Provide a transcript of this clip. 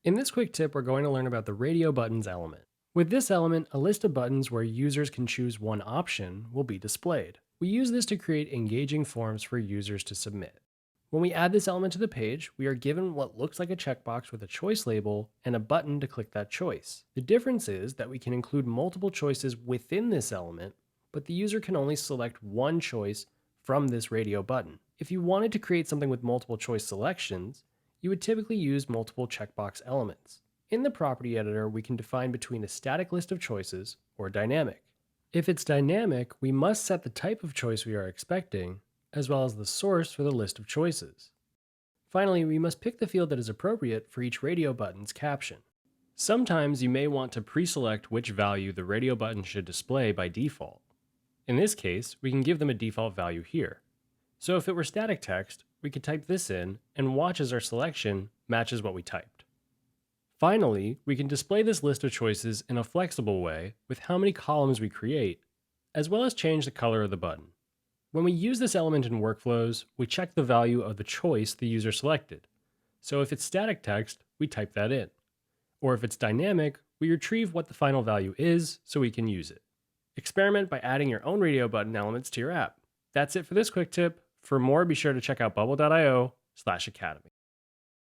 In this quick tip, we're going to learn about the radio buttons element. With this element, a list of buttons where users can choose one option will be displayed. We use this to create engaging forms for users to submit. When we add this element to the page, we are given what looks like a checkbox with a choice label and a button to click that choice. The difference is that we can include multiple choices within this element, but the user can only select one choice from this radio button. If you wanted to create something with multiple choice selections, you would typically use multiple checkbox elements. In the property editor, we can define between a static list of choices or dynamic. If it's dynamic, we must set the type of choice we are expecting, as well as the source for the list of choices. Finally, we must pick the field that is appropriate for each radio button's caption. Sometimes you may want to pre-select which value the radio button should display by default. In this case, we can give them a default value here. So if it were static text, we could type this in and watch as our selection matches what we typed. Finally, we can display this list of choices in a flexible way with how many columns we create, as well as change the color of the button. When we use this element in workflows, we check the value of the choice the user selected. So if it's static text, we type that in. Or if it's dynamic, we retrieve what the final value is so we can use it. Experiment by adding your own radio button elements to your app. That's it for this quick tip. For more, be sure to check out bubble.io/academy.